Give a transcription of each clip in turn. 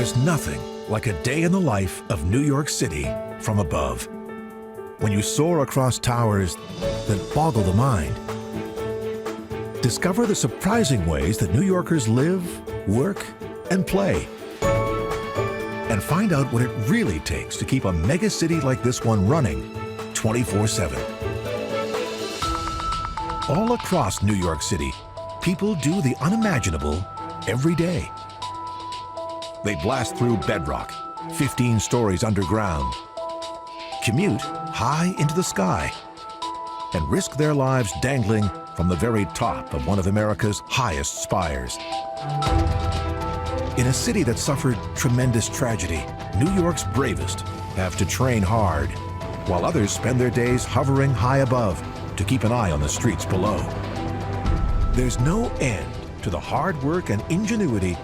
There's nothing like a day in the life of New York City from above. When you soar across towers that boggle the mind, discover the surprising ways that New Yorkers live, work, and play. And find out what it really takes to keep a mega city like this one running 24/7. All across New York City, people do the unimaginable every day. They blast through bedrock, 15 stories underground, commute high into the sky, and risk their lives dangling from the very top of one of America's highest spires. In a city that suffered tremendous tragedy, New York's bravest have to train hard, while others spend their days hovering high above to keep an eye on the streets below. There's no end to the hard work and ingenuity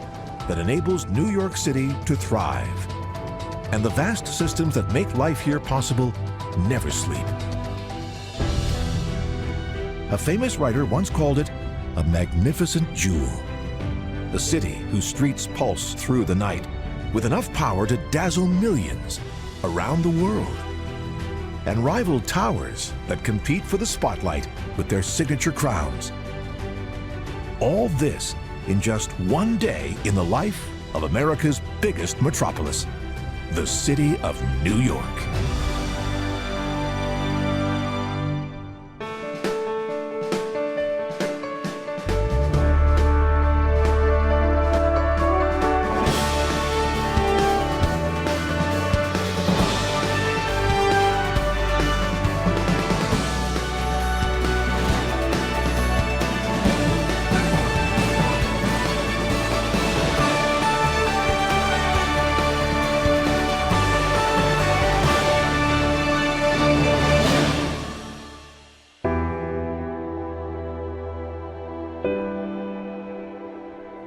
that enables New York City to thrive. And the vast systems that make life here possible never sleep. A famous writer once called it a magnificent jewel. A city whose streets pulse through the night with enough power to dazzle millions around the world. And rival towers that compete for the spotlight with their signature crowns. All this in just one day in the life of America's biggest metropolis, the city of New York.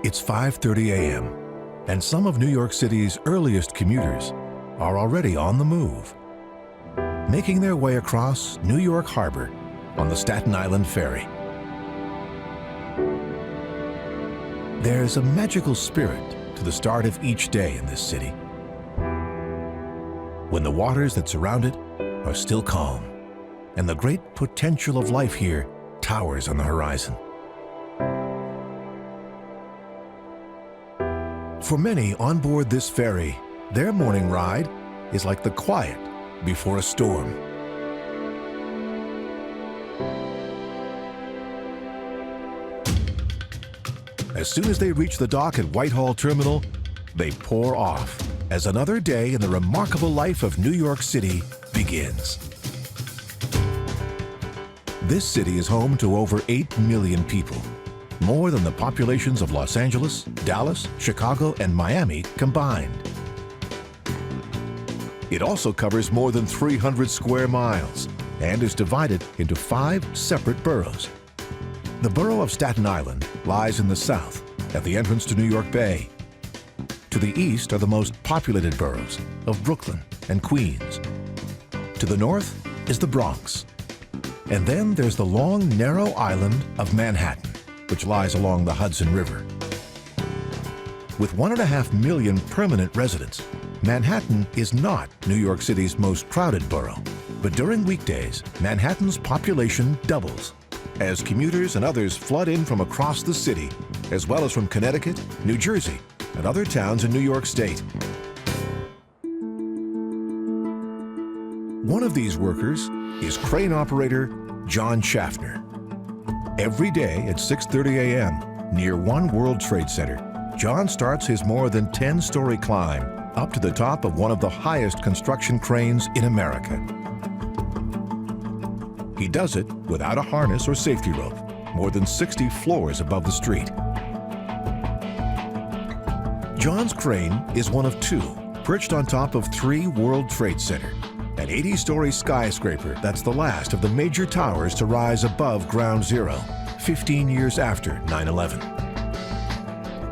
It's 5:30 a.m., and some of New York City's earliest commuters are already on the move, making their way across New York Harbor on the Staten Island Ferry. There's a magical spirit to the start of each day in this city, when the waters that surround it are still calm, and the great potential of life here towers on the horizon. For many on board this ferry, their morning ride is like the quiet before a storm. As soon as they reach the dock at Whitehall Terminal, they pour off as another day in the remarkable life of New York City begins. This city is home to over 8 million people, more than the populations of Los Angeles, Dallas, Chicago, and Miami combined. It also covers more than 300 square miles and is divided into 5 separate boroughs. The borough of Staten Island lies in the south at the entrance to New York Bay. To the east are the most populated boroughs of Brooklyn and Queens. To the north is the Bronx. And then there's the long, narrow island of Manhattan, which lies along the Hudson River. With 1.5 million permanent residents, Manhattan is not New York City's most crowded borough. But during weekdays, Manhattan's population doubles as commuters and others flood in from across the city, as well as from Connecticut, New Jersey, and other towns in New York State. One of these workers is crane operator John Schaffner. Every day at 6:30 a.m. near One World Trade Center, John starts his more than 10-story climb up to the top of one of the highest construction cranes in America. He does it without a harness or safety rope, more than 60 floors above the street. John's crane is one of 2, perched on top of 3 World Trade Center, an 80-story skyscraper that's the last of the major towers to rise above ground zero, 15 years after 9/11.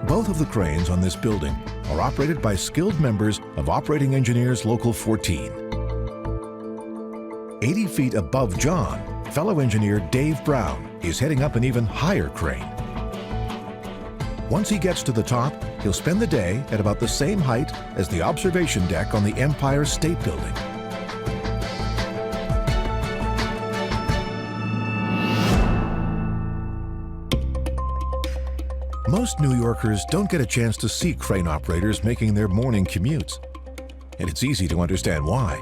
Both of the cranes on this building are operated by skilled members of Operating Engineers Local 14. 80 feet above John, fellow engineer Dave Brown is heading up an even higher crane. Once he gets to the top, he'll spend the day at about the same height as the observation deck on the Empire State Building. Most New Yorkers don't get a chance to see crane operators making their morning commutes, and it's easy to understand why.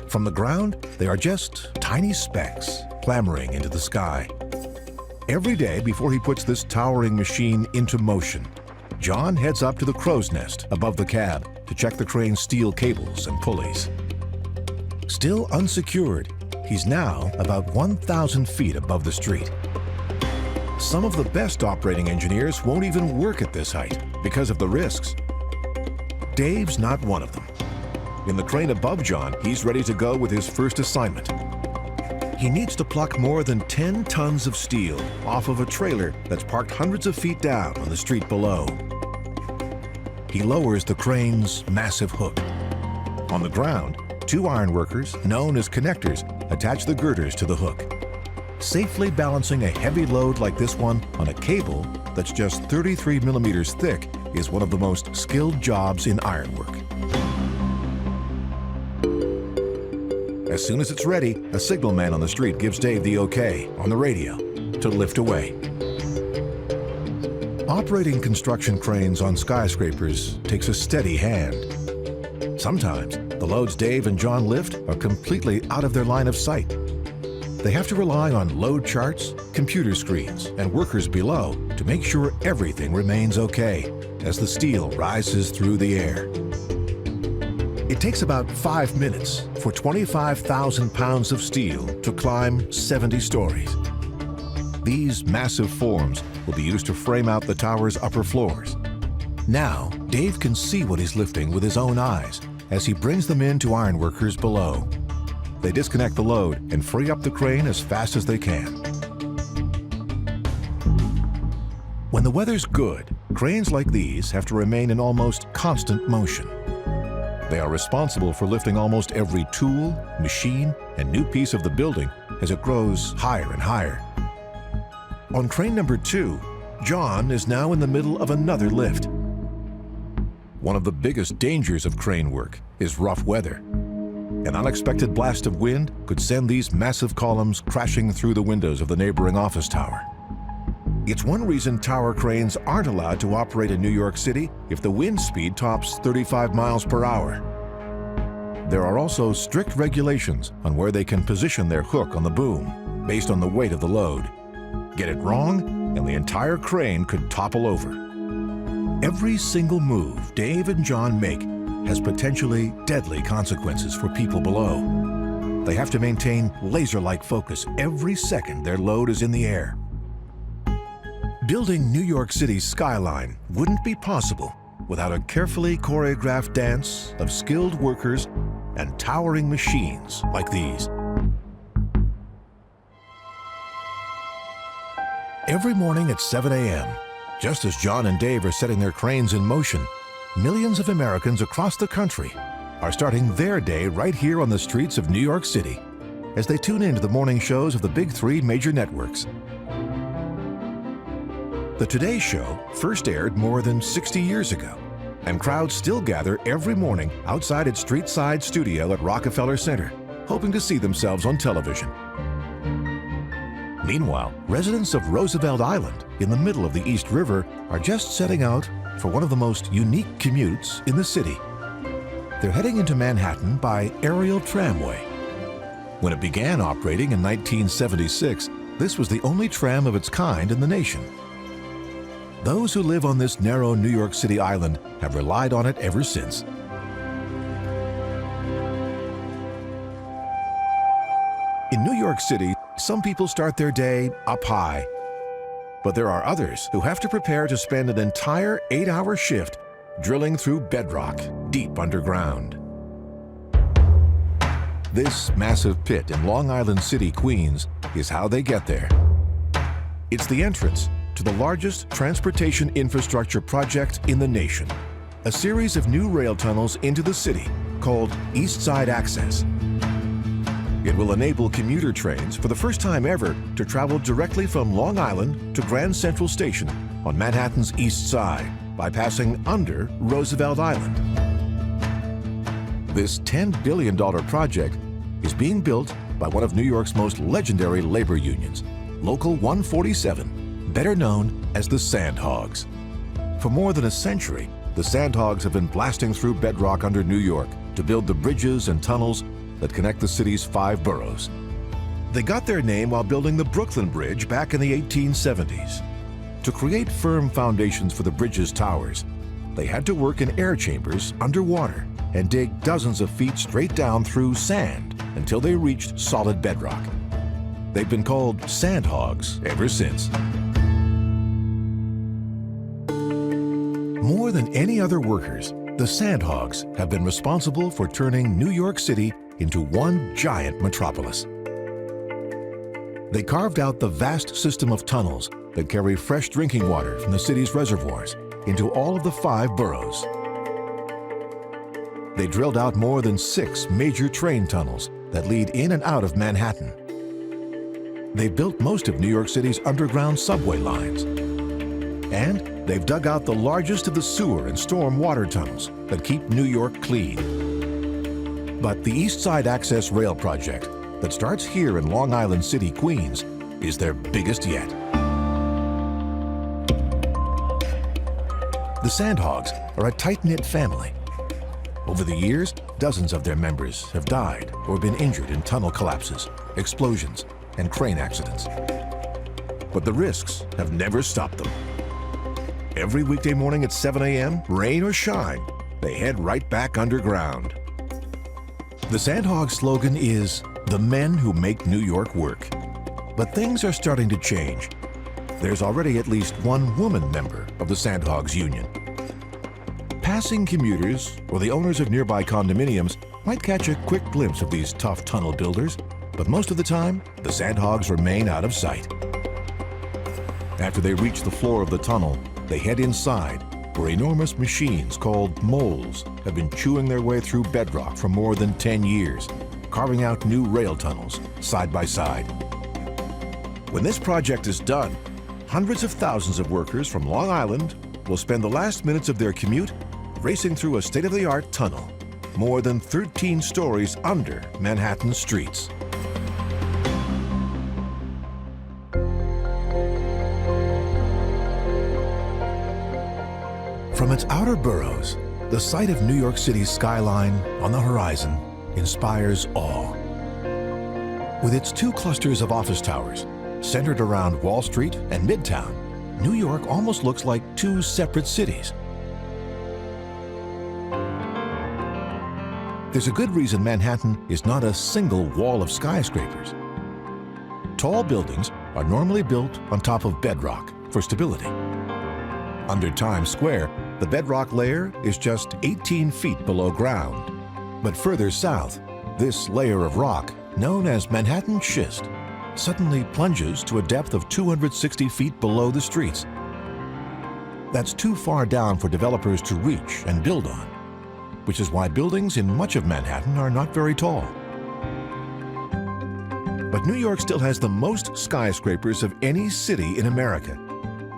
From the ground, they are just tiny specks clambering into the sky. Every day before he puts this towering machine into motion, John heads up to the crow's nest above the cab to check the crane's steel cables and pulleys. Still unsecured, he's now about 1,000 feet above the street. Some of the best operating engineers won't even work at this height because of the risks. Dave's not one of them. In the crane above John, he's ready to go with his first assignment. He needs to pluck more than 10 tons of steel off of a trailer that's parked hundreds of feet down on the street below. He lowers the crane's massive hook. On the ground, 2 ironworkers, known as connectors, attach the girders to the hook. Safely balancing a heavy load like this one on a cable that's just 33 millimeters thick is one of the most skilled jobs in ironwork. As soon as it's ready, a signalman on the street gives Dave the okay on the radio to lift away. Operating construction cranes on skyscrapers takes a steady hand. Sometimes the loads Dave and John lift are completely out of their line of sight. They have to rely on load charts, computer screens, and workers below to make sure everything remains okay as the steel rises through the air. It takes about 5 minutes for 25,000 pounds of steel to climb 70 stories. These massive forms will be used to frame out the tower's upper floors. Now, Dave can see what he's lifting with his own eyes as he brings them in to ironworkers below. They disconnect the load and free up the crane as fast as they can. When the weather's good, cranes like these have to remain in almost constant motion. They are responsible for lifting almost every tool, machine, and new piece of the building as it grows higher and higher. On crane number 2, John is now in the middle of another lift. One of the biggest dangers of crane work is rough weather. An unexpected blast of wind could send these massive columns crashing through the windows of the neighboring office tower. It's one reason tower cranes aren't allowed to operate in New York City if the wind speed tops 35 miles per hour. There are also strict regulations on where they can position their hook on the boom based on the weight of the load. Get it wrong, and the entire crane could topple over. Every single move Dave and John make has potentially deadly consequences for people below. They have to maintain laser-like focus every second their load is in the air. Building New York City's skyline wouldn't be possible without a carefully choreographed dance of skilled workers and towering machines like these. Every morning at 7 a.m., just as John and Dave are setting their cranes in motion, millions of Americans across the country are starting their day right here on the streets of New York City as they tune into the morning shows of the big 3 major networks. The Today Show first aired more than 60 years ago, and crowds still gather every morning outside its street-side studio at Rockefeller Center, hoping to see themselves on television. Meanwhile, residents of Roosevelt Island in the middle of the East River are just setting out for one of the most unique commutes in the city. They're heading into Manhattan by aerial tramway. When it began operating in 1976, this was the only tram of its kind in the nation. Those who live on this narrow New York City island have relied on it ever since. In New York City, some people start their day up high. But there are others who have to prepare to spend an entire 8-hour shift drilling through bedrock deep underground. This massive pit in Long Island City, Queens, is how they get there. It's the entrance to the largest transportation infrastructure project in the nation, a series of new rail tunnels into the city called East Side Access. It will enable commuter trains for the first time ever to travel directly from Long Island to Grand Central Station on Manhattan's East Side, by passing under Roosevelt Island. This $10 billion project is being built by one of New York's most legendary labor unions, Local 147, better known as the Sandhogs. For more than a century, the Sandhogs have been blasting through bedrock under New York to build the bridges and tunnels that connect the city's 5 boroughs. They got their name while building the Brooklyn Bridge back in the 1870s. To create firm foundations for the bridge's towers, they had to work in air chambers underwater and dig dozens of feet straight down through sand until they reached solid bedrock. They've been called Sandhogs ever since. More than any other workers, the Sandhogs have been responsible for turning New York City into one giant metropolis. They carved out the vast system of tunnels that carry fresh drinking water from the city's reservoirs into all of the 5 boroughs. They drilled out more than 6 major train tunnels that lead in and out of Manhattan. They've built most of New York City's underground subway lines. And they've dug out the largest of the sewer and storm water tunnels that keep New York clean. But the East Side Access Rail project that starts here in Long Island City, Queens, is their biggest yet. The Sandhogs are a tight-knit family. Over the years, dozens of their members have died or been injured in tunnel collapses, explosions, and crane accidents. But the risks have never stopped them. Every weekday morning at 7 a.m., rain or shine, they head right back underground. The Sandhog slogan is, "The men who make New York work." But things are starting to change. There's already at least one woman member of the Sandhogs Union. Passing commuters or the owners of nearby condominiums might catch a quick glimpse of these tough tunnel builders, but most of the time, the Sandhogs remain out of sight. After they reach the floor of the tunnel, they head inside, where enormous machines called moles have been chewing their way through bedrock for more than 10 years, carving out new rail tunnels side by side. When this project is done, hundreds of thousands of workers from Long Island will spend the last minutes of their commute racing through a state-of-the-art tunnel, more than 13 stories under Manhattan streets. From its outer boroughs, the sight of New York City's skyline on the horizon inspires awe. With its 2 clusters of office towers, centered around Wall Street and Midtown, New York almost looks like 2 separate cities. There's a good reason Manhattan is not a single wall of skyscrapers. Tall buildings are normally built on top of bedrock for stability. Under Times Square, the bedrock layer is just 18 feet below ground. But further south, this layer of rock, known as Manhattan schist, suddenly plunges to a depth of 260 feet below the streets. That's too far down for developers to reach and build on, which is why buildings in much of Manhattan are not very tall. But New York still has the most skyscrapers of any city in America,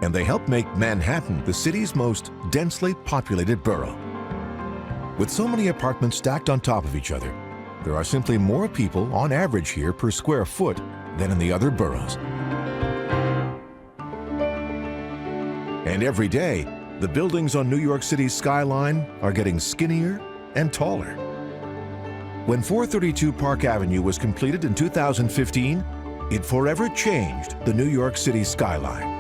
and they help make Manhattan the city's most densely populated borough. With so many apartments stacked on top of each other, there are simply more people on average here per square foot than in the other boroughs. And every day, the buildings on New York City's skyline are getting skinnier and taller. When 432 Park Avenue was completed in 2015, it forever changed the New York City skyline.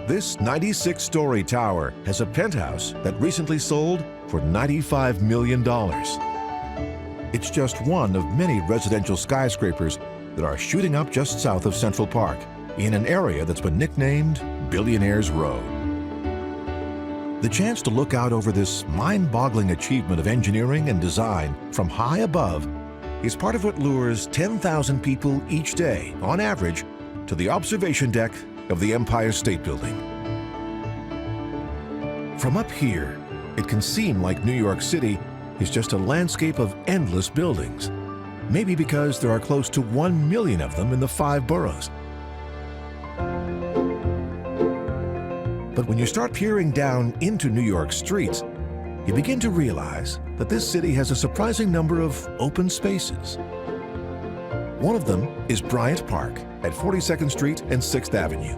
This 96-story tower has a penthouse that recently sold for $95 million. It's just one of many residential skyscrapers that are shooting up just south of Central Park, in an area that's been nicknamed Billionaires Row. The chance to look out over this mind-boggling achievement of engineering and design from high above is part of what lures 10,000 people each day, on average, to the observation deck of the Empire State Building. From up here, it can seem like New York City is just a landscape of endless buildings, maybe because there are close to 1 million of them in the 5 boroughs. But when you start peering down into New York streets, you begin to realize that this city has a surprising number of open spaces. One of them is Bryant Park at 42nd Street and 6th Avenue.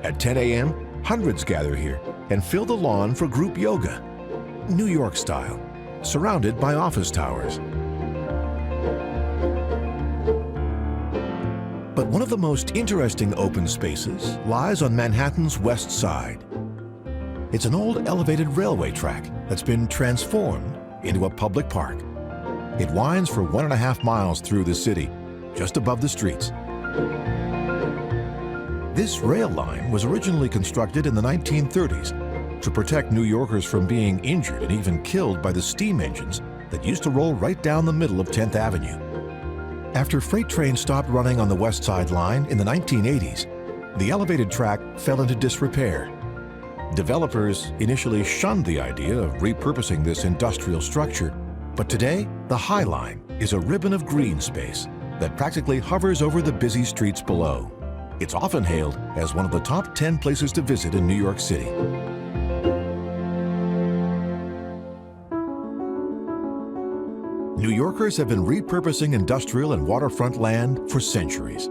At 10 a.m., hundreds gather here and fill the lawn for group yoga, New York style, surrounded by office towers. But one of the most interesting open spaces lies on Manhattan's West Side. It's an old elevated railway track that's been transformed into a public park. It winds for 1.5 miles through the city, just above the streets. This rail line was originally constructed in the 1930s to protect New Yorkers from being injured and even killed by the steam engines that used to roll right down the middle of 10th Avenue. After freight trains stopped running on the West Side line in the 1980s, the elevated track fell into disrepair. Developers initially shunned the idea of repurposing this industrial structure, but today, the High Line is a ribbon of green space that practically hovers over the busy streets below. It's often hailed as one of the top 10 places to visit in New York City. New Yorkers have been repurposing industrial and waterfront land for centuries.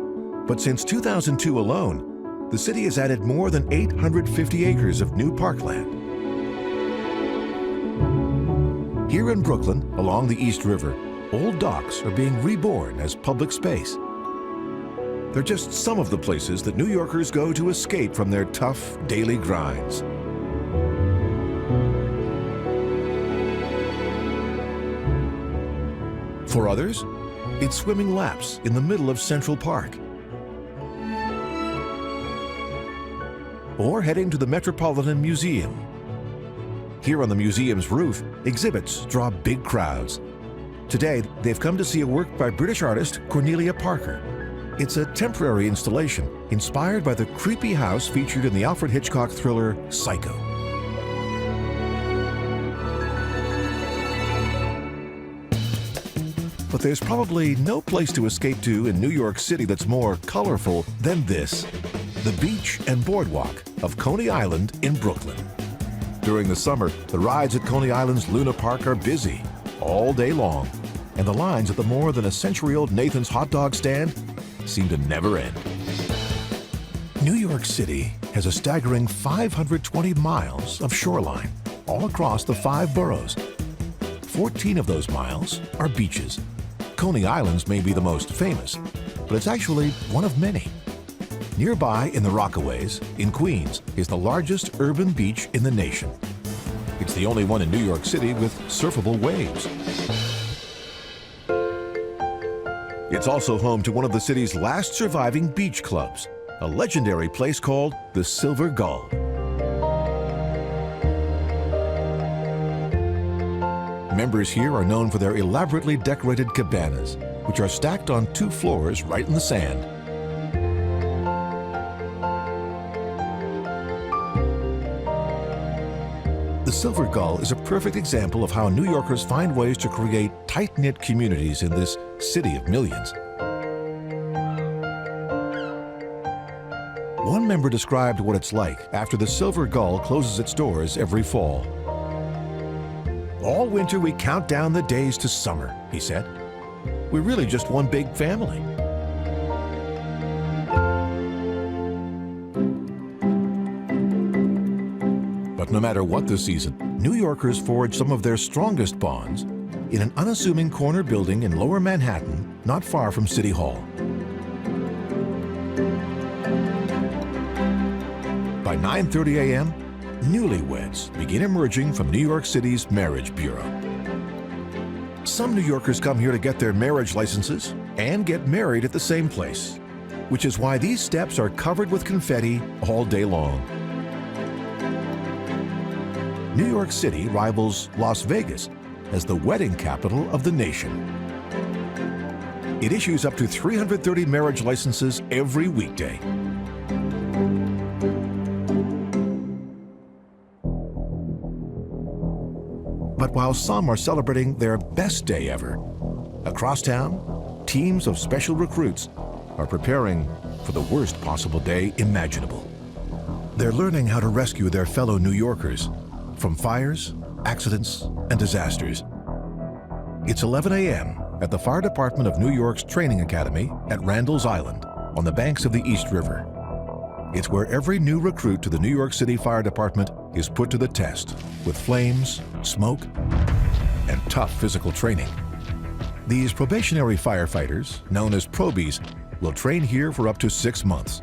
But since 2002 alone, the city has added more than 850 acres of new parkland. Here in Brooklyn, along the East River, old docks are being reborn as public space. They're just some of the places that New Yorkers go to escape from their tough daily grinds. For others, it's swimming laps in the middle of Central Park, or heading to the Metropolitan Museum. Here on the museum's roof, exhibits draw big crowds. Today, they've come to see a work by British artist Cornelia Parker. It's a temporary installation inspired by the creepy house featured in the Alfred Hitchcock thriller Psycho. But there's probably no place to escape to in New York City that's more colorful than this, the beach and boardwalk of Coney Island in Brooklyn. During the summer, the rides at Coney Island's Luna Park are busy all day long, and the lines at the more than a century-old Nathan's hot dog stand seem to never end. New York City has a staggering 520 miles of shoreline all across the 5 boroughs. 14 of those miles are beaches. Coney Island's may be the most famous, but it's actually one of many. Nearby in the Rockaways, in Queens, is the largest urban beach in the nation. It's the only one in New York City with surfable waves. It's also home to one of the city's last surviving beach clubs, a legendary place called the Silver Gull. Members here are known for their elaborately decorated cabanas, which are stacked on 2 floors right in the sand. The Silver Gull is a perfect example of how New Yorkers find ways to create tight-knit communities in this city of millions. One member described what it's like after the Silver Gull closes its doors every fall. "All winter we count down the days to summer," he said. "We're really just one big family." But no matter what the season, New Yorkers forge some of their strongest bonds in an unassuming corner building in Lower Manhattan, not far from City Hall. By 9:30 a.m., newlyweds begin emerging from New York City's Marriage Bureau. Some New Yorkers come here to get their marriage licenses and get married at the same place, which is why these steps are covered with confetti all day long. New York City rivals Las Vegas as the wedding capital of the nation. It issues up to 330 marriage licenses every weekday. But while some are celebrating their best day ever, across town, teams of special recruits are preparing for the worst possible day imaginable. They're learning how to rescue their fellow New Yorkers from fires, accidents, and disasters. It's 11 a.m. at the Fire Department of New York's Training Academy at Randall's Island on the banks of the East River. It's where every new recruit to the New York City Fire Department is put to the test with flames, smoke, and tough physical training. These probationary firefighters, known as probies, will train here for up to 6 months.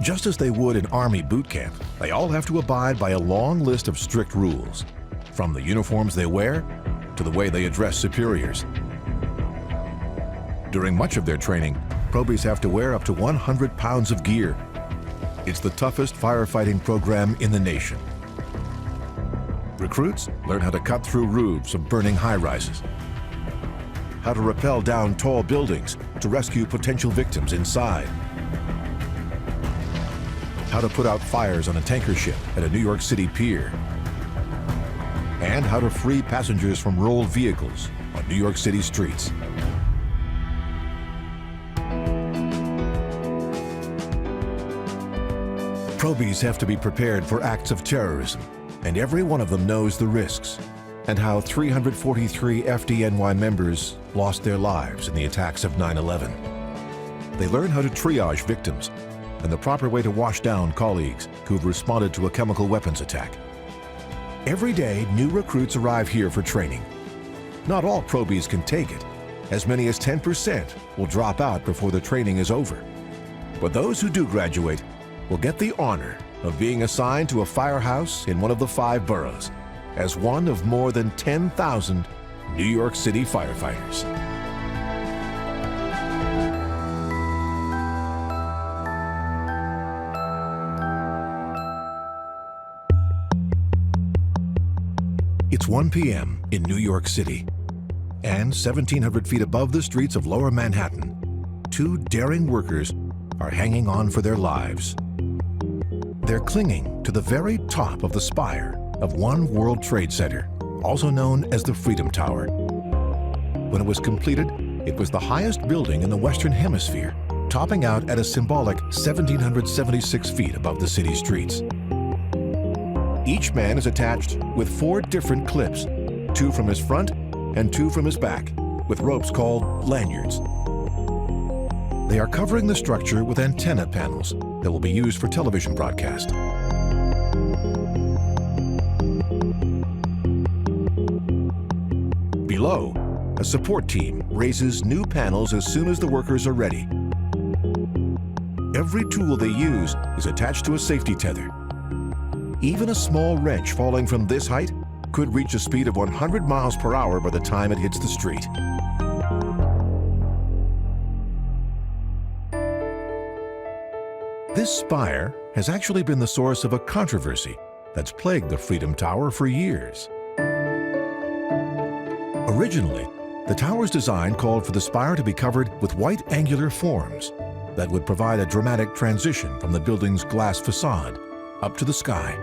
Just as they would in Army boot camp, they all have to abide by a long list of strict rules, from the uniforms they wear to the way they address superiors. During much of their training, probies have to wear up to 100 pounds of gear. It's the toughest firefighting program in the nation. Recruits learn how to cut through roofs of burning high-rises, how to rappel down tall buildings to rescue potential victims inside, how to put out fires on a tanker ship at a New York City pier, and how to free passengers from rolled vehicles on New York City streets. Probies have to be prepared for acts of terrorism, and every one of them knows the risks and how 343 FDNY members lost their lives in the attacks of 9/11. They learn how to triage victims and the proper way to wash down colleagues who've responded to a chemical weapons attack. Every day, new recruits arrive here for training. Not all probies can take it. As many as 10% will drop out before the training is over. But those who do graduate will get the honor of being assigned to a firehouse in one of the 5 boroughs as one of more than 10,000 New York City firefighters. It's 1 p.m. in New York City, and 1,700 feet above the streets of Lower Manhattan, 2 daring workers are hanging on for their lives. They're clinging to the very top of the spire of One World Trade Center, also known as the Freedom Tower. When it was completed, it was the highest building in the Western Hemisphere, topping out at a symbolic 1,776 feet above the city streets. Each man is attached with 4 different clips, 2 from his front and 2 from his back, with ropes called lanyards. They are covering the structure with antenna panels that will be used for television broadcast. Below, a support team raises new panels as soon as the workers are ready. Every tool they use is attached to a safety tether. Even a small wrench falling from this height could reach a speed of 100 miles per hour by the time it hits the street. This spire has actually been the source of a controversy that's plagued the Freedom Tower for years. Originally, the tower's design called for the spire to be covered with white angular forms that would provide a dramatic transition from the building's glass facade up to the sky.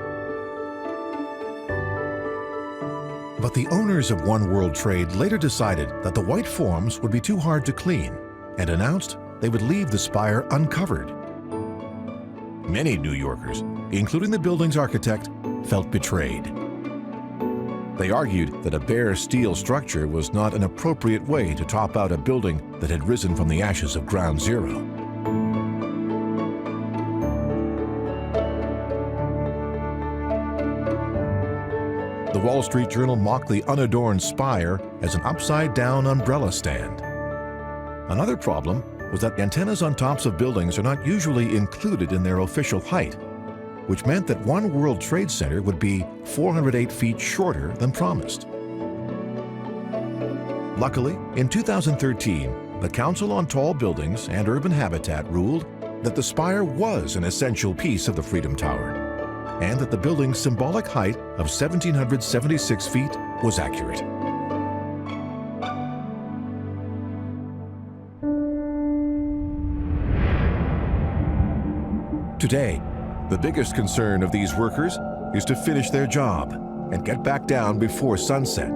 But the owners of One World Trade later decided that the white forms would be too hard to clean and announced they would leave the spire uncovered. Many New Yorkers, including the building's architect, felt betrayed. They argued that a bare steel structure was not an appropriate way to top out a building that had risen from the ashes of Ground Zero. The Wall Street Journal mocked the unadorned spire as an upside-down umbrella stand. Another problem was that antennas on tops of buildings are not usually included in their official height, which meant that One World Trade Center would be 408 feet shorter than promised. Luckily, in 2013, the Council on Tall Buildings and Urban Habitat ruled that the spire was an essential piece of the Freedom Tower, and that the building's symbolic height of 1,776 feet was accurate. Today, the biggest concern of these workers is to finish their job and get back down before sunset.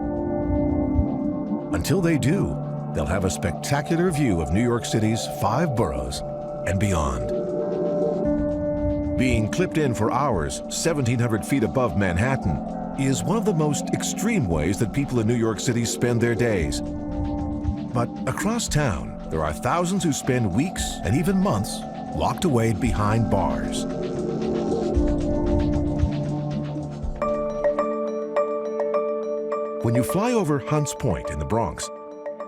Until they do, they'll have a spectacular view of New York City's 5 boroughs and beyond. Being clipped in for hours 1,700 feet above Manhattan is one of the most extreme ways that people in New York City spend their days. But across town, there are thousands who spend weeks and even months locked away behind bars. When you fly over Hunts Point in the Bronx,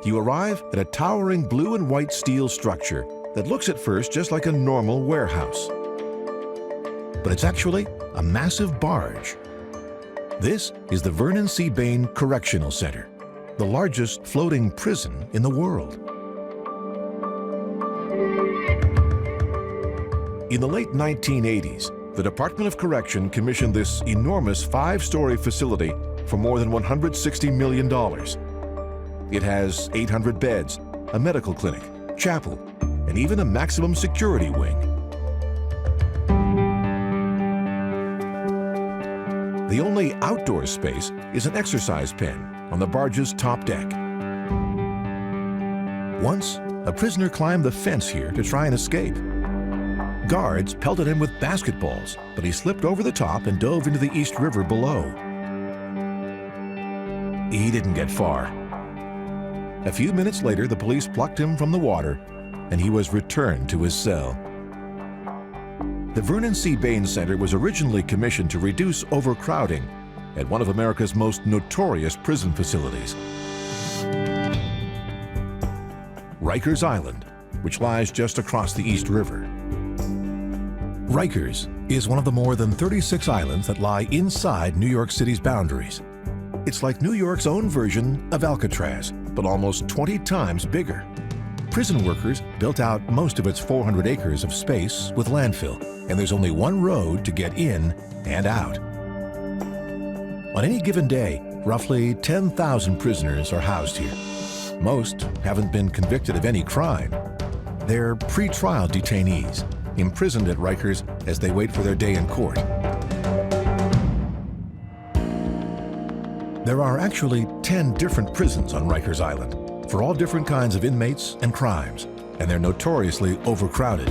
you arrive at a towering blue and white steel structure that looks at first just like a normal warehouse. But it's actually a massive barge. This is the Vernon C. Bain Correctional Center, the largest floating prison in the world. In the late 1980s, the Department of Correction commissioned this enormous 5-story facility for more than $160 million. It has 800 beds, a medical clinic, chapel, and even a maximum security wing. The only outdoor space is an exercise pen on the barge's top deck. Once, a prisoner climbed the fence here to try and escape. Guards pelted him with basketballs, but he slipped over the top and dove into the East River below. He didn't get far. A few minutes later, the police plucked him from the water, and he was returned to his cell. The Vernon C. Bain Center was originally commissioned to reduce overcrowding at one of America's most notorious prison facilities, Rikers Island, which lies just across the East River. Rikers is one of the more than 36 islands that lie inside New York City's boundaries. It's like New York's own version of Alcatraz, but almost 20 times bigger. Prison workers built out most of its 400 acres of space with landfill, and there's only one road to get in and out. On any given day, roughly 10,000 prisoners are housed here. Most haven't been convicted of any crime. They're pre-trial detainees, imprisoned at Rikers as they wait for their day in court. There are actually 10 different prisons on Rikers Island for all different kinds of inmates and crimes, and they're notoriously overcrowded.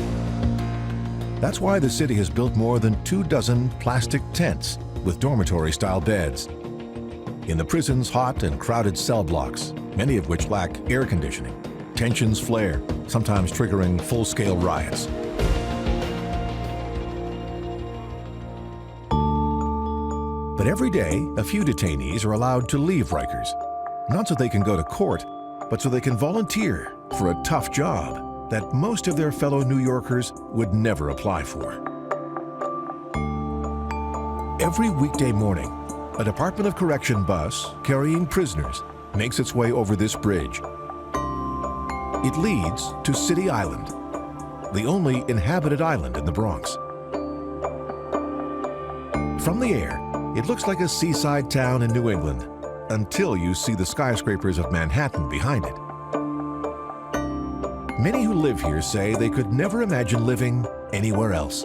That's why the city has built more than 24 plastic tents with dormitory-style beds. In the prison's hot and crowded cell blocks, many of which lack air conditioning, tensions flare, sometimes triggering full-scale riots. But every day, a few detainees are allowed to leave Rikers, not so they can go to court, but so they can volunteer for a tough job that most of their fellow New Yorkers would never apply for. Every weekday morning, a Department of Correction bus carrying prisoners makes its way over this bridge. It leads to City Island, the only inhabited island in the Bronx. From the air, it looks like a seaside town in New England until you see the skyscrapers of Manhattan behind it. Many who live here say they could never imagine living anywhere else.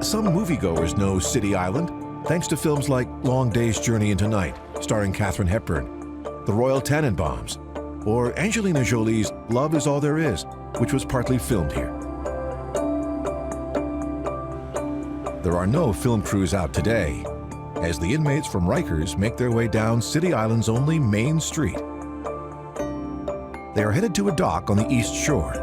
Some moviegoers know City Island thanks to films like Long Day's Journey into Night, starring Katharine Hepburn, The Royal Tenenbaums, or Angelina Jolie's Love Is All There Is, which was partly filmed here. There are no film crews out today, as the inmates from Rikers make their way down City Island's only main street. They are headed to a dock on the East Shore.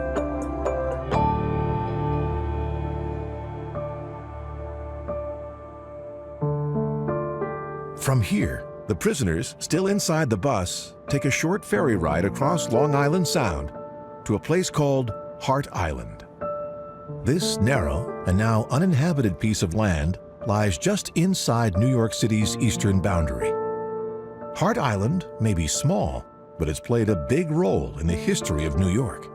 From here, the prisoners, still inside the bus, take a short ferry ride across Long Island Sound to a place called Hart Island. This narrow and now uninhabited piece of land lies just inside New York City's eastern boundary. Hart Island may be small, but it's played a big role in the history of New York.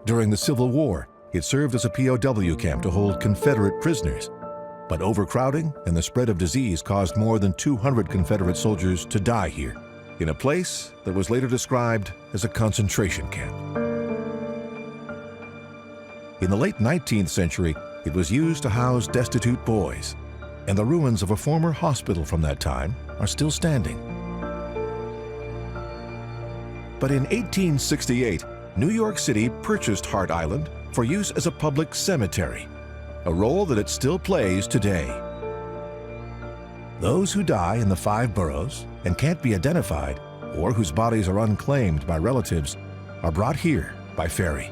During the Civil War, it served as a POW camp to hold Confederate prisoners, but overcrowding and the spread of disease caused more than 200 Confederate soldiers to die here, in a place that was later described as a concentration camp. In the late 19th century, it was used to house destitute boys, and the ruins of a former hospital from that time are still standing. But in 1868, New York City purchased Hart Island for use as a public cemetery, a role that it still plays today. Those who die in the 5 boroughs and can't be identified, or whose bodies are unclaimed by relatives, are brought here by ferry.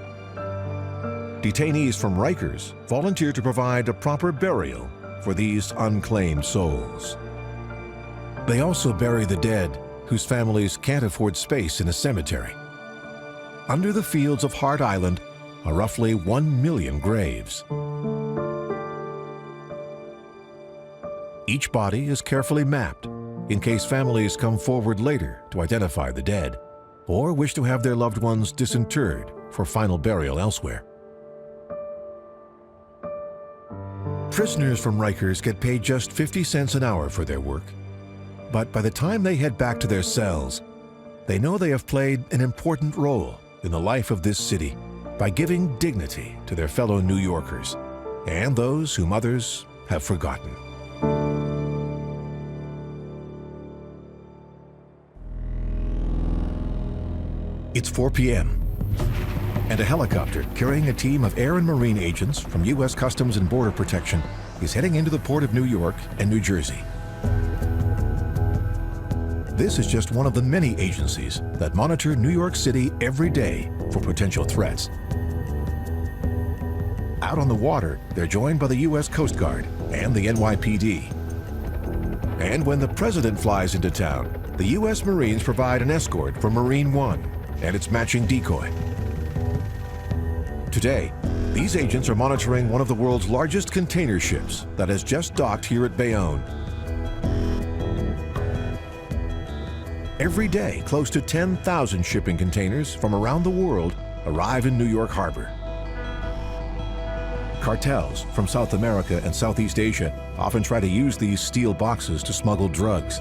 Detainees from Rikers volunteer to provide a proper burial for these unclaimed souls. They also bury the dead whose families can't afford space in a cemetery. Under the fields of Hart Island are roughly 1 million graves. Each body is carefully mapped in case families come forward later to identify the dead or wish to have their loved ones disinterred for final burial elsewhere. Prisoners from Rikers get paid just 50 cents an hour for their work. But by the time they head back to their cells, they know they have played an important role in the life of this city by giving dignity to their fellow New Yorkers and those whom others have forgotten. It's 4 p.m. and a helicopter carrying a team of air and marine agents from U.S. Customs and Border Protection is heading into the port of New York and New Jersey. This is just one of the many agencies that monitor New York City every day for potential threats. Out on the water, they're joined by the U.S. Coast Guard and the NYPD. And when the president flies into town, the U.S. Marines provide an escort for Marine One and its matching decoy. Today, these agents are monitoring one of the world's largest container ships that has just docked here at Bayonne. Every day, close to 10,000 shipping containers from around the world arrive in New York Harbor. Cartels from South America and Southeast Asia often try to use these steel boxes to smuggle drugs.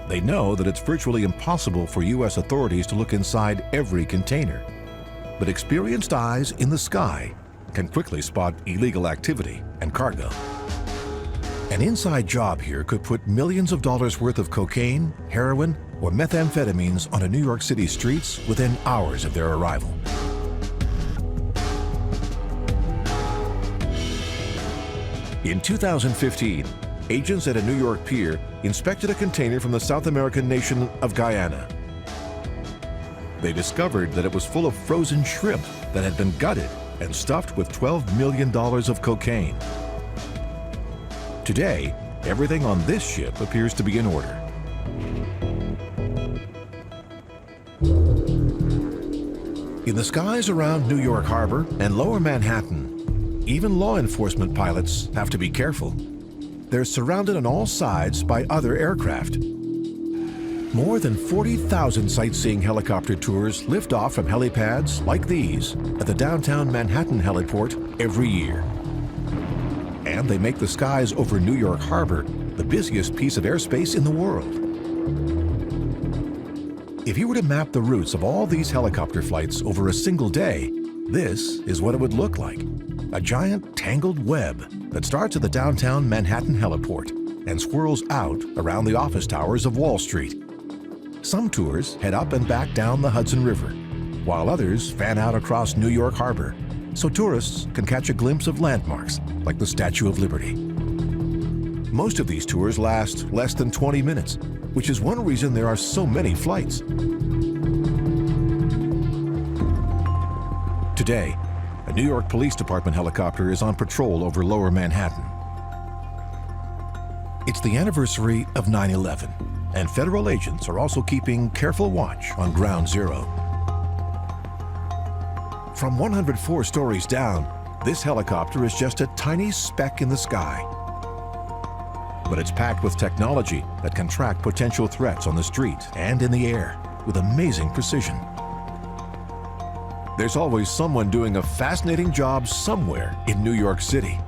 They know that it's virtually impossible for U.S. authorities to look inside every container, but experienced eyes in the sky can quickly spot illegal activity and cargo. An inside job here could put millions of dollars worth of cocaine, heroin, or methamphetamines on a New York City streets within hours of their arrival. In 2015, agents at a New York pier inspected a container from the South American nation of Guyana. They discovered that it was full of frozen shrimp that had been gutted and stuffed with $12 million of cocaine. Today, everything on this ship appears to be in order. In the skies around New York Harbor and Lower Manhattan, even law enforcement pilots have to be careful. They're surrounded on all sides by other aircraft. More than 40,000 sightseeing helicopter tours lift off from helipads like these at the downtown Manhattan heliport every year. And they make the skies over New York Harbor the busiest piece of airspace in the world. If you were to map the routes of all these helicopter flights over a single day, this is what it would look like. A giant tangled web that starts at the downtown Manhattan heliport and swirls out around the office towers of Wall Street. Some tours head up and back down the Hudson River, while others fan out across New York Harbor, so tourists can catch a glimpse of landmarks like the Statue of Liberty. Most of these tours last less than 20 minutes, which is one reason there are so many flights. Today, a New York Police Department helicopter is on patrol over Lower Manhattan. It's the anniversary of 9/11, and federal agents are also keeping careful watch on Ground Zero. From 104 stories down, this helicopter is just a tiny speck in the sky. But it's packed with technology that can track potential threats on the street and in the air with amazing precision. There's always someone doing a fascinating job somewhere in New York City.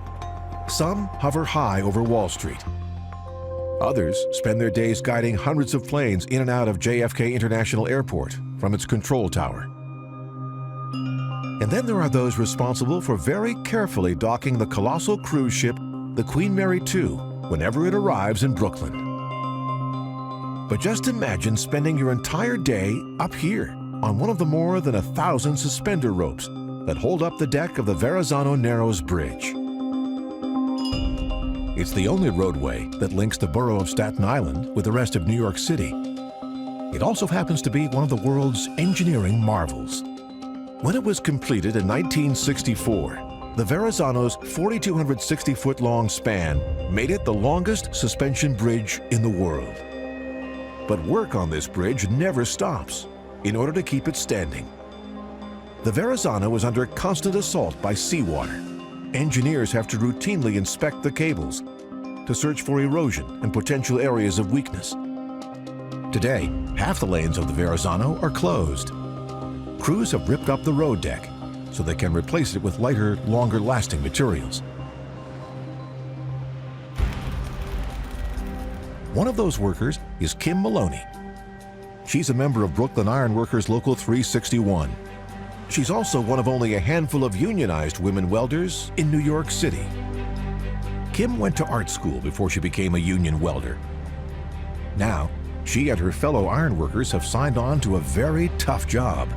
Some hover high over Wall Street. Others spend their days guiding hundreds of planes in and out of JFK International Airport from its control tower. And then there are those responsible for very carefully docking the colossal cruise ship, the Queen Mary II, whenever it arrives in Brooklyn. But just imagine spending your entire day up here, on one of the more than 1,000 suspender ropes that hold up the deck of the Verrazano Narrows Bridge. It's the only roadway that links the borough of Staten Island with the rest of New York City. It also happens to be one of the world's engineering marvels. When it was completed in 1964, the Verrazano's 4,260-foot-long span made it the longest suspension bridge in the world. But work on this bridge never stops in order to keep it standing. The Verrazano is under constant assault by seawater. Engineers have to routinely inspect the cables to search for erosion and potential areas of weakness. Today, half the lanes of the Verrazano are closed. Crews have ripped up the road deck so they can replace it with lighter, longer-lasting materials. One of those workers is Kim Maloney. She's a member of Brooklyn Iron Workers Local 361. She's also one of only a handful of unionized women welders in New York City. Kim went to art school before she became a union welder. Now, she and her fellow ironworkers have signed on to a very tough job.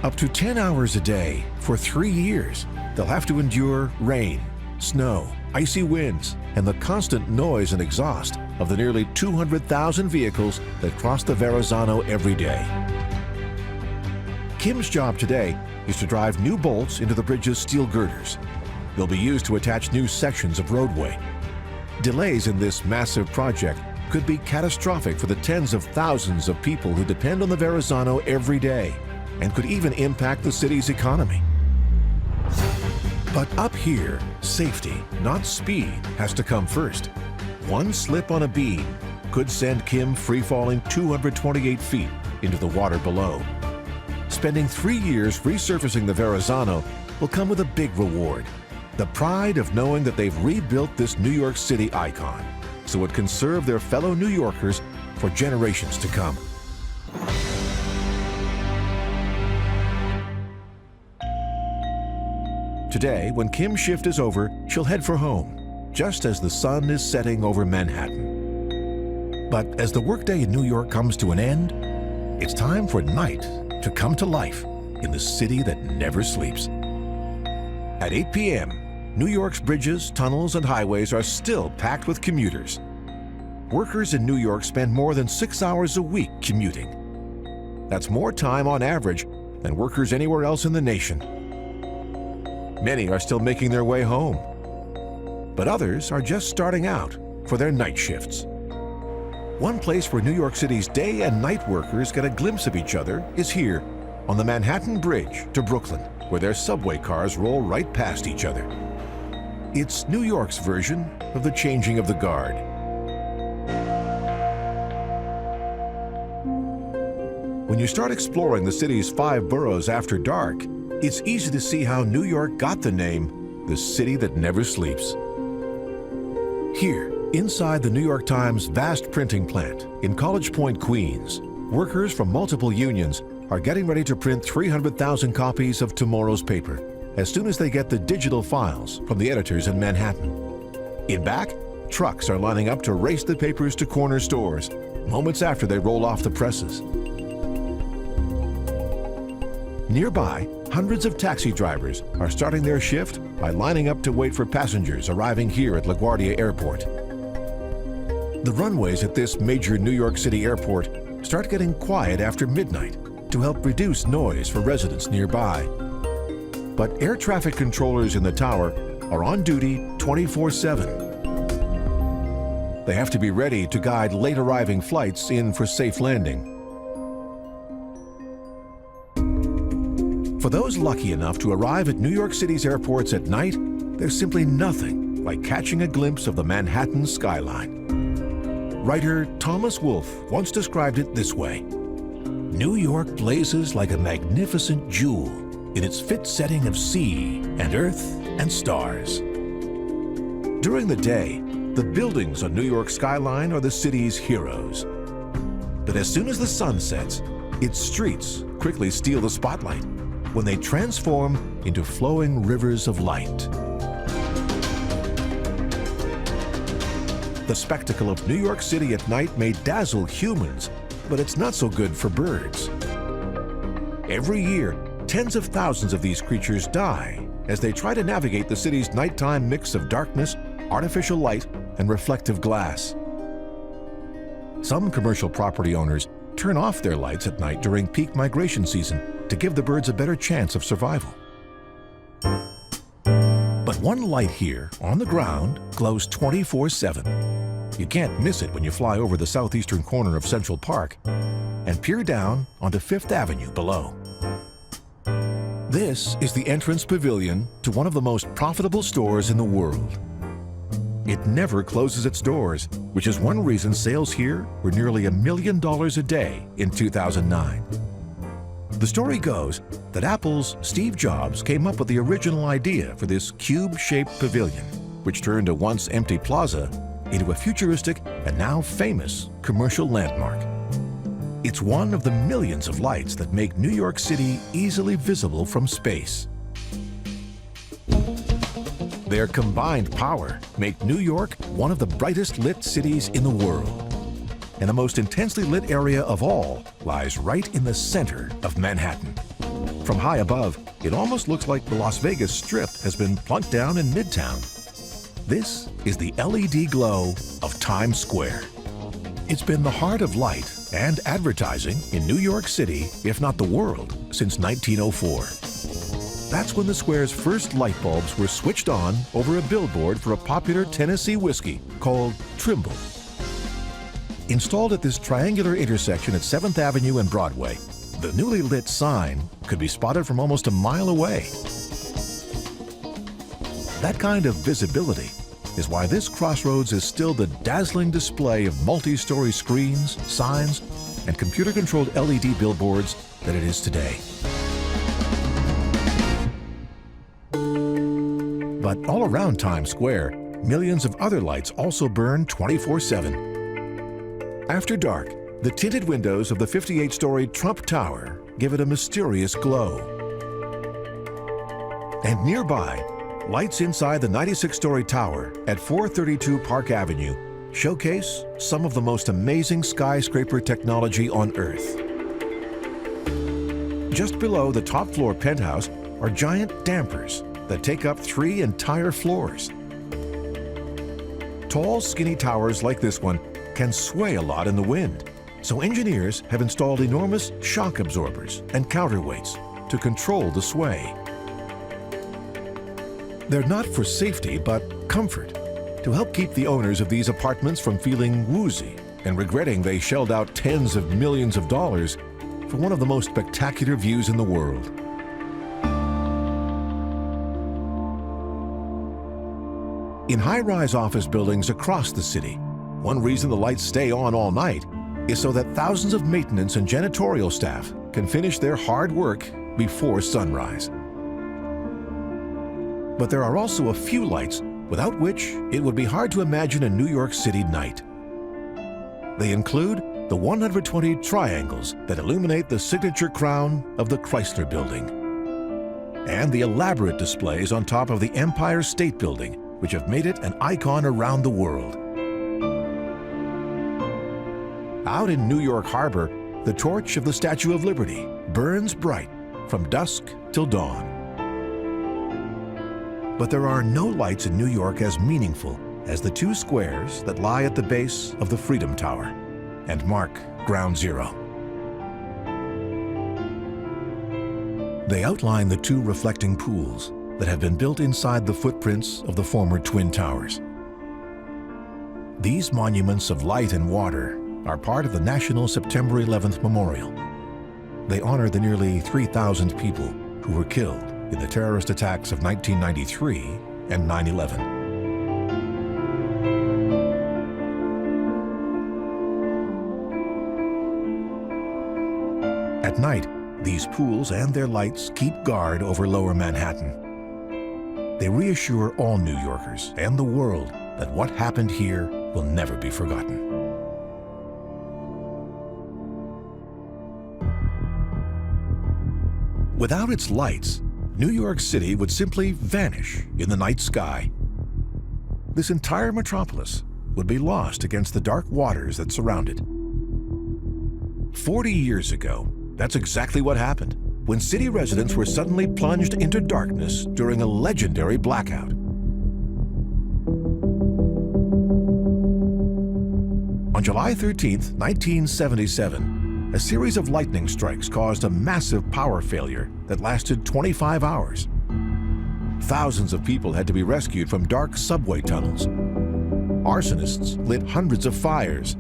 Up to 10 hours a day for 3 years, they'll have to endure rain, snow, icy winds, and the constant noise and exhaust of the nearly 200,000 vehicles that cross the Verrazano every day. Kim's job today is to drive new bolts into the bridge's steel girders. They'll be used to attach new sections of roadway. Delays in this massive project could be catastrophic for the tens of thousands of people who depend on the Verrazano every day, and could even impact the city's economy. But up here, safety, not speed, has to come first. One slip on a beam could send Kim free-falling 228 feet into the water below. Spending 3 years resurfacing the Verrazano will come with a big reward: the pride of knowing that they've rebuilt this New York City icon so it can serve their fellow New Yorkers for generations to come. Today, when Kim's shift is over, she'll head for home, just as the sun is setting over Manhattan. But as the workday in New York comes to an end, it's time for night to come to life in the city that never sleeps. At 8 p.m., New York's bridges, tunnels, and highways are still packed with commuters. Workers in New York spend more than 6 hours a week commuting. That's more time on average than workers anywhere else in the nation. Many are still making their way home, but others are just starting out for their night shifts. One place where New York City's day and night workers get a glimpse of each other is here, on the Manhattan Bridge to Brooklyn, where their subway cars roll right past each other. It's New York's version of the changing of the guard. When you start exploring the city's 5 boroughs after dark, it's easy to see how New York got the name, the city that never sleeps. Here, inside the New York Times' vast printing plant in College Point, Queens, workers from multiple unions are getting ready to print 300,000 copies of tomorrow's paper as soon as they get the digital files from the editors in Manhattan. In back, trucks are lining up to race the papers to corner stores moments after they roll off the presses. Nearby, hundreds of taxi drivers are starting their shift by lining up to wait for passengers arriving here at LaGuardia Airport. The runways at this major New York City airport start getting quiet after midnight to help reduce noise for residents nearby. But air traffic controllers in the tower are on duty 24/7. They have to be ready to guide late arriving flights in for safe landing. For those lucky enough to arrive at New York City's airports at night, there's simply nothing like catching a glimpse of the Manhattan skyline. Writer Thomas Wolfe once described it this way: New York blazes like a magnificent jewel in its fit setting of sea and earth and stars. During the day, the buildings on New York's skyline are the city's heroes. But as soon as the sun sets, its streets quickly steal the spotlight when they transform into flowing rivers of light. The spectacle of New York City at night may dazzle humans, but it's not so good for birds. Every year, tens of thousands of these creatures die as they try to navigate the city's nighttime mix of darkness, artificial light, and reflective glass. Some commercial property owners turn off their lights at night during peak migration season to give the birds a better chance of survival. But one light here on the ground glows 24/7. You can't miss it when you fly over the southeastern corner of Central Park and peer down onto Fifth Avenue below. This is the entrance pavilion to one of the most profitable stores in the world. It never closes its doors, which is one reason sales here were nearly $1 million a day in 2009. The story goes that Apple's Steve Jobs came up with the original idea for this cube-shaped pavilion, which turned a once empty plaza into a futuristic and now famous commercial landmark. It's one of the millions of lights that make New York City easily visible from space. Their combined power make New York one of the brightest lit cities in the world. And the most intensely lit area of all lies right in the center of Manhattan. From high above, it almost looks like the Las Vegas Strip has been plunked down in Midtown. This is the LED glow of Times Square. It's been the heart of light and advertising in New York City, if not the world, since 1904. That's when the square's first light bulbs were switched on over a billboard for a popular Tennessee whiskey called Trimble. Installed at this triangular intersection at 7th Avenue and Broadway, the newly lit sign could be spotted from almost a mile away. That kind of visibility is why this crossroads is still the dazzling display of multi-story screens, signs, and computer-controlled LED billboards that it is today. But all around Times Square, millions of other lights also burn 24/7. After dark, the tinted windows of the 58-story Trump Tower give it a mysterious glow. And nearby, lights inside the 96-story tower at 432 Park Avenue showcase some of the most amazing skyscraper technology on Earth. Just below the top floor penthouse are giant dampers that take up 3 entire floors. Tall, skinny towers like this one can sway a lot in the wind, so engineers have installed enormous shock absorbers and counterweights to control the sway. They're not for safety, but comfort, to help keep the owners of these apartments from feeling woozy and regretting they shelled out tens of millions of dollars for one of the most spectacular views in the world. In high-rise office buildings across the city, one reason the lights stay on all night is so that thousands of maintenance and janitorial staff can finish their hard work before sunrise. But there are also a few lights without which it would be hard to imagine a New York City night. They include the 120 triangles that illuminate the signature crown of the Chrysler Building, and the elaborate displays on top of the Empire State Building, which have made it an icon around the world. Out in New York Harbor, the torch of the Statue of Liberty burns bright from dusk till dawn. But there are no lights in New York as meaningful as the 2 squares that lie at the base of the Freedom Tower and mark Ground Zero. They outline the 2 reflecting pools that have been built inside the footprints of the former Twin Towers. These monuments of light and water are part of the National September 11th Memorial. They honor the nearly 3,000 people who were killed in the terrorist attacks of 1993 and 9/11. At night, these pools and their lights keep guard over Lower Manhattan. They reassure all New Yorkers and the world that what happened here will never be forgotten. Without its lights, New York City would simply vanish in the night sky. This entire metropolis would be lost against the dark waters that surround it. 40 years ago, that's exactly what happened. when city residents were suddenly plunged into darkness during a legendary blackout. On July 13, 1977, a series of lightning strikes caused a massive power failure that lasted 25 hours. Thousands of people had to be rescued from dark subway tunnels. Arsonists lit hundreds of fires,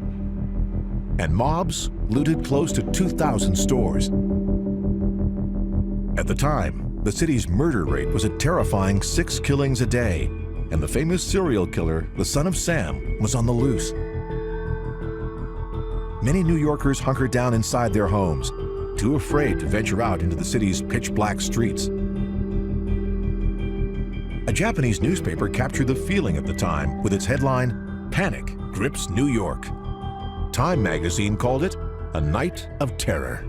and mobs looted close to 2,000 stores. At the time, the city's murder rate was a terrifying 6 killings a day, and the famous serial killer, the son of Sam, was on the loose. Many New Yorkers hunkered down inside their homes, too afraid to venture out into the city's pitch-black streets. A Japanese newspaper captured the feeling at the time with its headline, "Panic Grips New York." Time magazine called it a night of terror.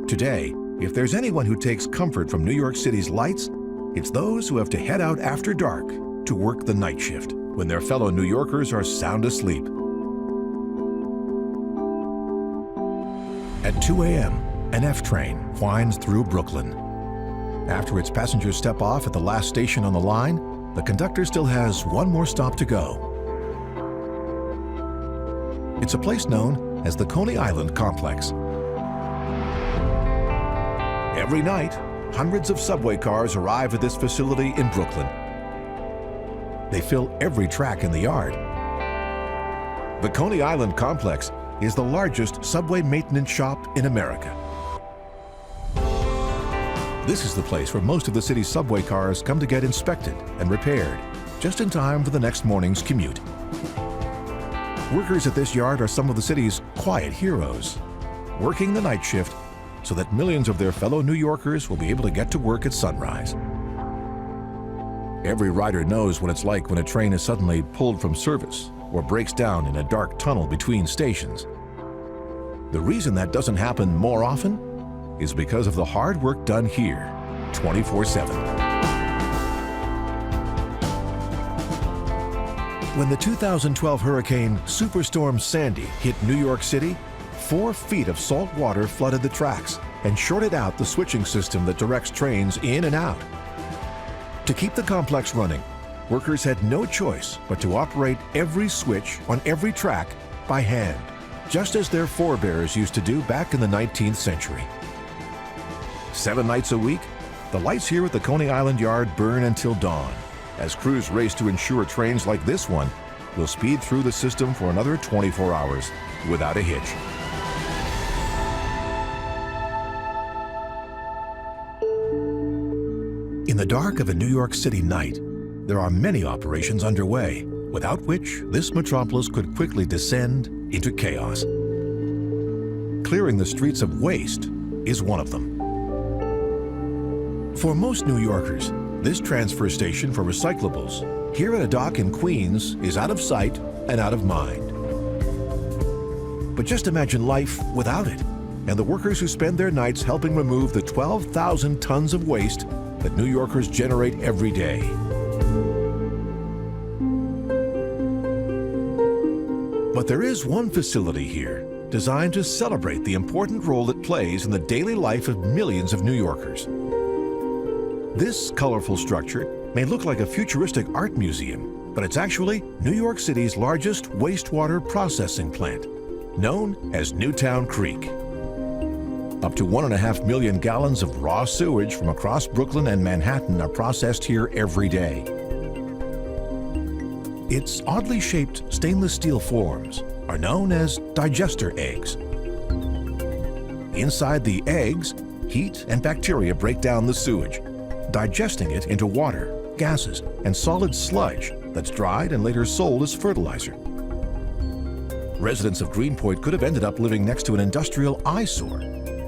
Today, if there's anyone who takes comfort from New York City's lights, it's those who have to head out after dark to work the night shift when their fellow New Yorkers are sound asleep. At 2 a.m., an F train winds through Brooklyn. After its passengers step off at the last station on the line, the conductor still has one more stop to go. It's a place known as the Coney Island Complex. Every night, hundreds of subway cars arrive at this facility in Brooklyn. They fill every track in the yard. The Coney Island Complex is the largest subway maintenance shop in America. This is the place where most of the city's subway cars come to get inspected and repaired, just in time for the next morning's commute. Workers at this yard are some of the city's quiet heroes, working the night shift so that millions of their fellow New Yorkers will be able to get to work at sunrise. Every rider knows what it's like when a train is suddenly pulled from service or breaks down in a dark tunnel between stations. The reason that doesn't happen more often is because of the hard work done here, 24/7. When the 2012 hurricane Superstorm Sandy hit New York City, 4 feet of salt water flooded the tracks and shorted out the switching system that directs trains in and out. To keep the complex running, workers had no choice but to operate every switch on every track by hand, just as their forebears used to do back in the 19th century. 7 nights a week, the lights here at the Coney Island Yard burn until dawn, as crews race to ensure trains like this one will speed through the system for another 24 hours without a hitch. In the dark of a New York City night, there are many operations underway, without which this metropolis could quickly descend into chaos. Clearing the streets of waste is one of them. For most New Yorkers, this transfer station for recyclables here at a dock in Queens is out of sight and out of mind. But just imagine life without it, and the workers who spend their nights helping remove the 12,000 tons of waste that New Yorkers generate every day. But there is one facility here designed to celebrate the important role it plays in the daily life of millions of New Yorkers. This colorful structure may look like a futuristic art museum, but it's actually New York City's largest wastewater processing plant, known as Newtown Creek. Up to 1.5 million gallons of raw sewage from across Brooklyn and Manhattan are processed here every day. Its oddly shaped stainless steel forms are known as digester eggs. Inside the eggs, heat and bacteria break down the sewage, digesting it into water, gases, and solid sludge that's dried and later sold as fertilizer. Residents of Greenpoint could have ended up living next to an industrial eyesore,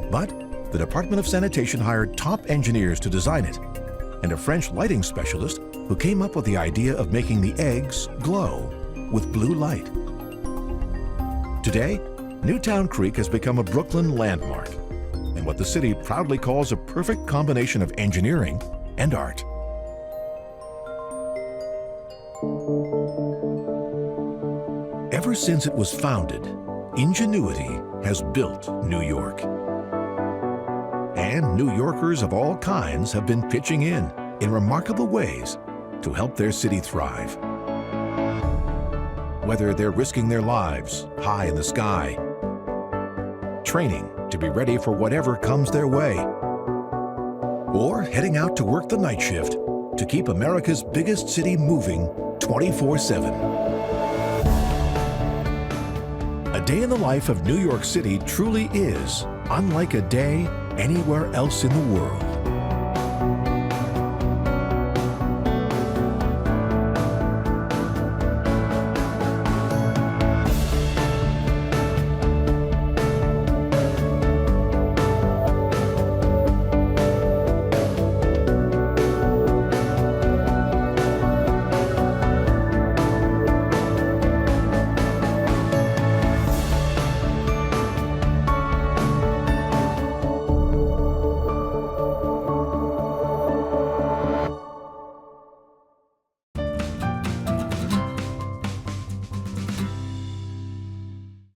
but the Department of Sanitation hired top engineers to design it, and a French lighting specialist who came up with the idea of making the eggs glow with blue light. Today, Newtown Creek has become a Brooklyn landmark, and what the city proudly calls a perfect combination of engineering and art. Ever since it was founded, Ingenuity has built New York. And New Yorkers of all kinds have been pitching in remarkable ways to help their city thrive. Whether they're risking their lives high in the sky, training to be ready for whatever comes their way, or heading out to work the night shift to keep America's biggest city moving 24/7. A day in the life of New York City truly is unlike a day anywhere else in the world.